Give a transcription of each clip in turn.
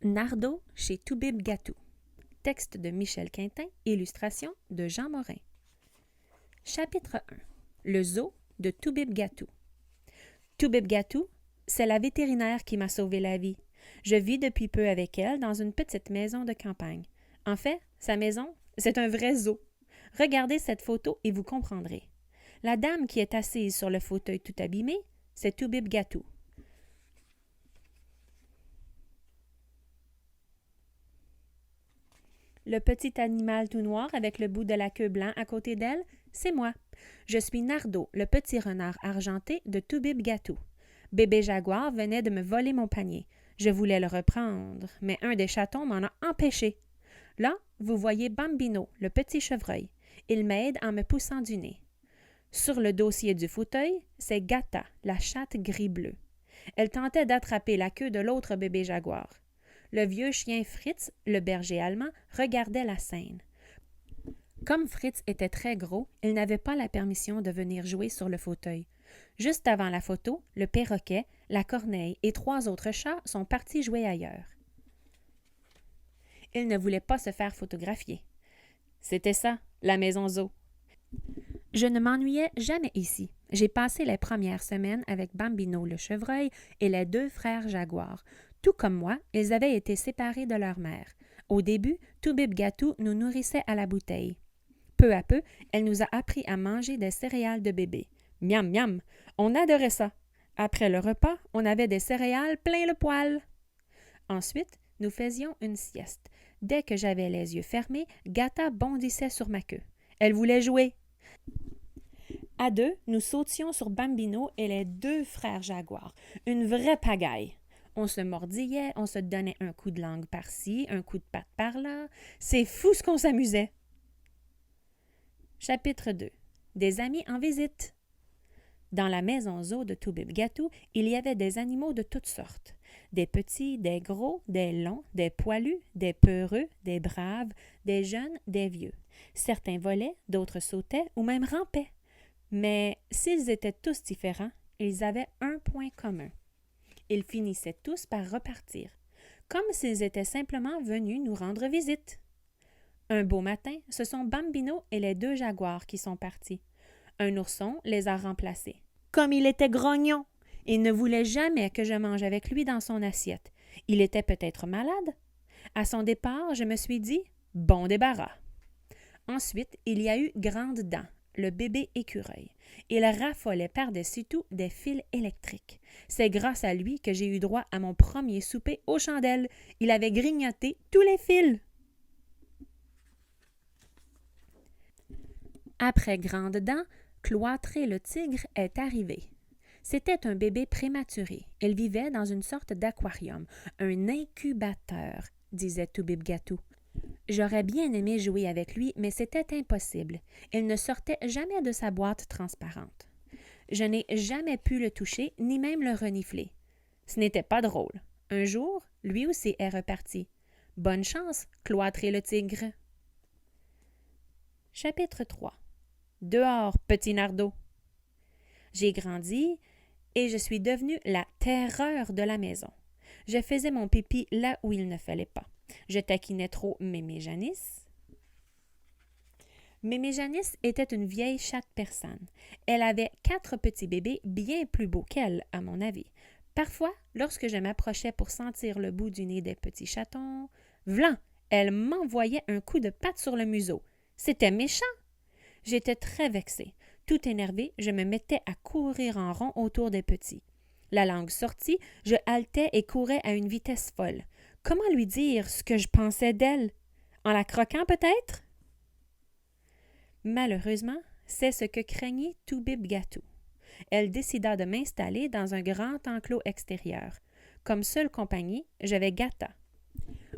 Nardo chez Toubib Gatou. Texte de Michel Quintin, illustration de Jean Morin. Chapitre 1. Le zoo de Toubib Gatou. Toubib Gatou, c'est la vétérinaire qui m'a sauvé la vie. Je vis depuis peu avec elle dans une petite maison de campagne. En fait, sa maison, c'est un vrai zoo. Regardez cette photo et vous comprendrez. La dame qui est assise sur le fauteuil tout abîmé, c'est Toubib Gatou. Le petit animal tout noir avec le bout de la queue blanc à côté d'elle, c'est moi. Je suis Nardo, le petit renard argenté de Toubib Gatou. Bébé Jaguar venait de me voler mon panier. Je voulais le reprendre, mais un des chatons m'en a empêché. Là, vous voyez Bambino, le petit chevreuil. Il m'aide en me poussant du nez. Sur le dossier du fauteuil, c'est Gata, la chatte gris-bleu. Elle tentait d'attraper la queue de l'autre bébé jaguar. Le vieux chien Fritz, le berger allemand, regardait la scène. Comme Fritz était très gros, il n'avait pas la permission de venir jouer sur le fauteuil. Juste avant la photo, le perroquet, la corneille et 3 autres chats sont partis jouer ailleurs. Ils ne voulaient pas se faire photographier. C'était ça, la maison zoo. Je ne m'ennuyais jamais ici. J'ai passé les premières semaines avec Bambino le chevreuil et les 2 frères jaguars. Tout comme moi, ils avaient été séparés de leur mère. Au début, Toubib Gatou nous nourrissait à la bouteille. Peu à peu, elle nous a appris à manger des céréales de bébé. Miam, miam! On adorait ça. Après le repas, on avait des céréales plein le poil. Ensuite, nous faisions une sieste. Dès que j'avais les yeux fermés, Gata bondissait sur ma queue. Elle voulait jouer. À 2, nous sautions sur Bambino et les 2 frères jaguars. Une vraie pagaille. On se mordillait, on se donnait un coup de langue par-ci, un coup de patte par-là. C'est fou ce qu'on s'amusait. Chapitre 2. Des amis en visite. Dans la maison zoo de Toubib Gatou, il y avait des animaux de toutes sortes. Des petits, des gros, des longs, des poilus, des peureux, des braves, des jeunes, des vieux. Certains volaient, d'autres sautaient ou même rampaient. Mais s'ils étaient tous différents, ils avaient un point commun. Ils finissaient tous par repartir, comme s'ils étaient simplement venus nous rendre visite. Un beau matin, ce sont Bambino et les 2 jaguars qui sont partis. Un ourson les a remplacés. Comme il était grognon, il ne voulait jamais que je mange avec lui dans son assiette. Il était peut-être malade. À son départ, je me suis dit « bon débarras ». Ensuite, il y a eu Grande Dent, le bébé écureuil. Il raffolait par-dessus tout des fils électriques. C'est grâce à lui que j'ai eu droit à mon premier souper aux chandelles. Il avait grignoté tous les fils. Après Grande Dent, Cloîtré le tigre est arrivé. C'était un bébé prématuré. Il vivait dans une sorte d'aquarium, un incubateur, disait Toubib Gatou. J'aurais bien aimé jouer avec lui, mais c'était impossible. Il ne sortait jamais de sa boîte transparente. Je n'ai jamais pu le toucher, ni même le renifler. Ce n'était pas drôle. Un jour, lui aussi est reparti. Bonne chance, Cloîtré le tigre. Chapitre 3. Dehors, petit Nardo. J'ai grandi et je suis devenue la terreur de la maison. Je faisais mon pipi là où il ne fallait pas. Je taquinais trop Mémé Janice. Mémé Janice était une vieille chatte persane. Elle avait 4 petits bébés bien plus beaux qu'elle, à mon avis. Parfois, lorsque je m'approchais pour sentir le bout du nez des petits chatons, vlan, elle m'envoyait un coup de patte sur le museau. C'était méchant. J'étais très vexée. Tout énervée, je me mettais à courir en rond autour des petits. La langue sortie, je haletais et courais à une vitesse folle. Comment lui dire ce que je pensais d'elle? En la croquant peut-être? Malheureusement, c'est ce que craignait Toubib Gatou. Elle décida de m'installer dans un grand enclos extérieur. Comme seule compagnie, j'avais Gata.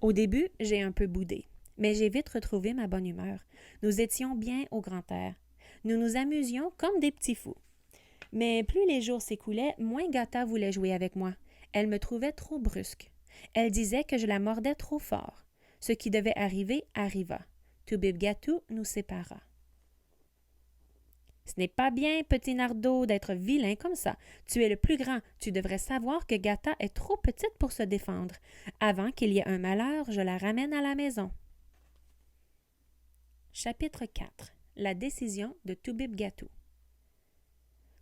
Au début, j'ai un peu boudé, mais j'ai vite retrouvé ma bonne humeur. Nous étions bien au grand air. Nous nous amusions comme des petits fous. Mais plus les jours s'écoulaient, moins Gata voulait jouer avec moi. Elle me trouvait trop brusque. Elle disait que je la mordais trop fort. Ce qui devait arriver arriva. Toubib Gatou nous sépara. Ce n'est pas bien, petit Nardo, d'être vilain comme ça. Tu es le plus grand. Tu devrais savoir que Gata est trop petite pour se défendre. Avant qu'il y ait un malheur, je la ramène à la maison. Chapitre 4. La décision de Toubib-Gatou.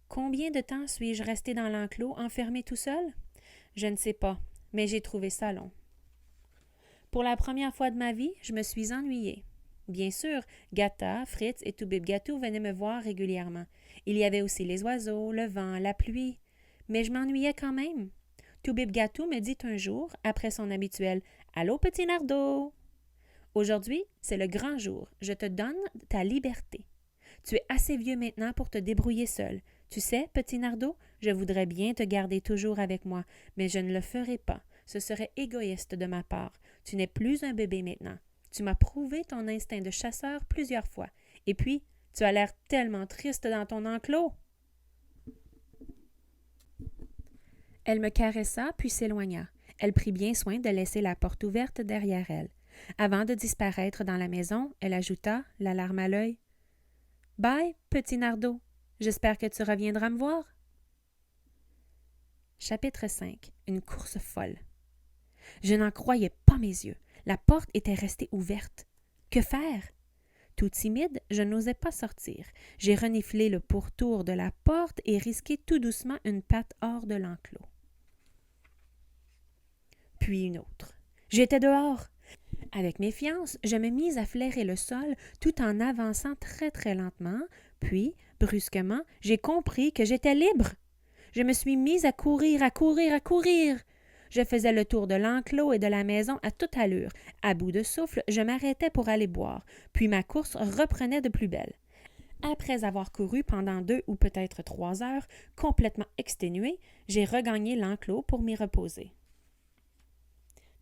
Combien de temps suis-je resté dans l'enclos, enfermé tout seul? Je ne sais pas, mais j'ai trouvé ça long. Pour la première fois de ma vie, je me suis ennuyée. Bien sûr, Gata, Fritz et Toubib-Gatou venaient me voir régulièrement. Il y avait aussi les oiseaux, le vent, la pluie. Mais je m'ennuyais quand même. Toubib-Gatou me dit un jour, après son habituel « Allô, petit Nardo! » Aujourd'hui, c'est le grand jour. Je te donne ta liberté. Tu es assez vieux maintenant pour te débrouiller seul. Tu sais, petit Nardo, je voudrais bien te garder toujours avec moi, mais je ne le ferai pas. Ce serait égoïste de ma part. Tu n'es plus un bébé maintenant. Tu m'as prouvé ton instinct de chasseur plusieurs fois. Et puis, tu as l'air tellement triste dans ton enclos. Elle me caressa puis s'éloigna. Elle prit bien soin de laisser la porte ouverte derrière elle. Avant de disparaître dans la maison, elle ajouta, la larme à l'œil, « Bye, petit Nardo. J'espère que tu reviendras me voir. » Chapitre 5. Une course folle. Je n'en croyais pas mes yeux. La porte était restée ouverte. Que faire? Tout timide, je n'osais pas sortir. J'ai reniflé le pourtour de la porte et risqué tout doucement une patte hors de l'enclos. Puis une autre. J'étais dehors. Avec méfiance, je me mis à flairer le sol tout en avançant très très lentement, puis, brusquement, j'ai compris que j'étais libre. Je me suis mise à courir, à courir, à courir. Je faisais le tour de l'enclos et de la maison à toute allure. À bout de souffle, je m'arrêtais pour aller boire, puis ma course reprenait de plus belle. Après avoir couru pendant 2 ou peut-être 3 heures, complètement exténuée, j'ai regagné l'enclos pour m'y reposer.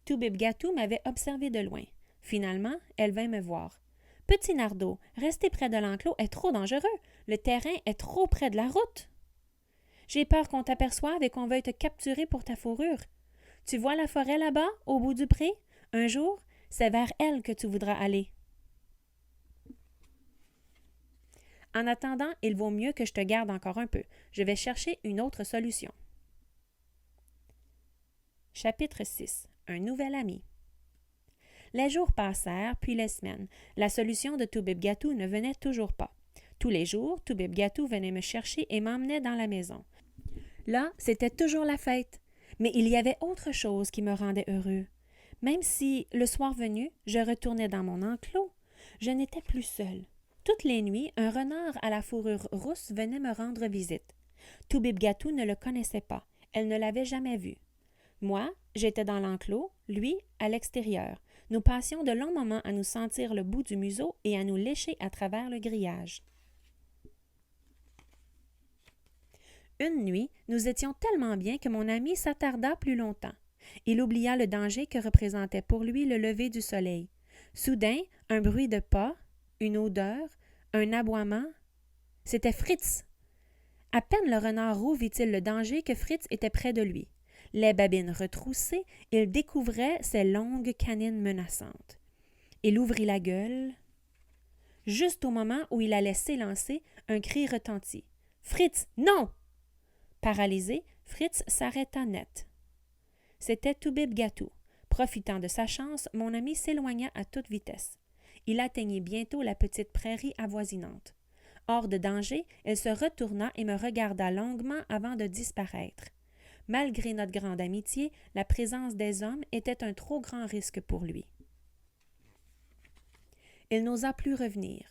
Toubib-Gatou m'avait observé de loin. Finalement, elle vint me voir. « Petit Nardo, rester près de l'enclos est trop dangereux. Le terrain est trop près de la route. J'ai peur qu'on t'aperçoive et qu'on veuille te capturer pour ta fourrure. Tu vois la forêt là-bas, au bout du pré? Un jour, c'est vers elle que tu voudras aller. En attendant, il vaut mieux que je te garde encore un peu. Je vais chercher une autre solution. » Chapitre 6. Un nouvel ami. Les jours passèrent, puis les semaines. La solution de Toubib-Gatou ne venait toujours pas. Tous les jours, Toubib-Gatou venait me chercher et m'emmenait dans la maison. Là, c'était toujours la fête. Mais il y avait autre chose qui me rendait heureux. Même si, le soir venu, je retournais dans mon enclos, je n'étais plus seule. Toutes les nuits, un renard à la fourrure rousse venait me rendre visite. Toubib-Gatou ne le connaissait pas. Elle ne l'avait jamais vu. Moi, j'étais dans l'enclos, lui, à l'extérieur. Nous passions de longs moments à nous sentir le bout du museau et à nous lécher à travers le grillage. Une nuit, nous étions tellement bien que mon ami s'attarda plus longtemps. Il oublia le danger que représentait pour lui le lever du soleil. Soudain, un bruit de pas, une odeur, un aboiement. C'était Fritz. À peine le renard roux vit-il le danger que Fritz était près de lui. Les babines retroussées, il découvrait ses longues canines menaçantes. Il ouvrit la gueule. Juste au moment où il allait s'élancer, un cri retentit. « Fritz, non! » Paralysé, Fritz s'arrêta net. C'était Toubib-Gatou. Profitant de sa chance, mon ami s'éloigna à toute vitesse. Il atteignit bientôt la petite prairie avoisinante. Hors de danger, il se retourna et me regarda longuement avant de disparaître. Malgré notre grande amitié, la présence des hommes était un trop grand risque pour lui. Il n'osa plus revenir.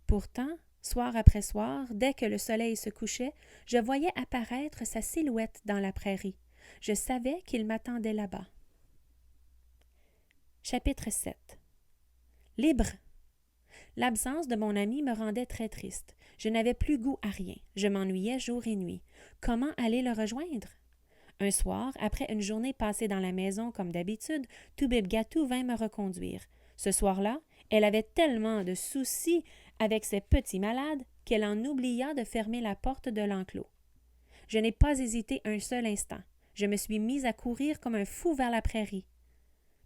Pourtant, soir après soir, dès que le soleil se couchait, je voyais apparaître sa silhouette dans la prairie. Je savais qu'il m'attendait là-bas. Chapitre 7. Libre. L'absence de mon ami me rendait très triste. Je n'avais plus goût à rien. Je m'ennuyais jour et nuit. Comment aller le rejoindre? Un soir, après une journée passée dans la maison comme d'habitude, Toubib-Gatou vint me reconduire. Ce soir-là, elle avait tellement de soucis avec ses petits malades qu'elle en oublia de fermer la porte de l'enclos. Je n'ai pas hésité un seul instant. Je me suis mise à courir comme un fou vers la prairie.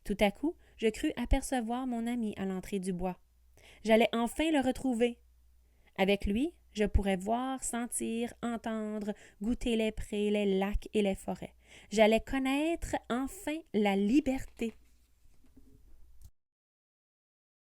Tout à coup, je crus apercevoir mon ami à l'entrée du bois. J'allais enfin le retrouver. Avec lui, Je pourrais voir, sentir, entendre, goûter les prés, les lacs et les forêts. J'allais connaître enfin la liberté.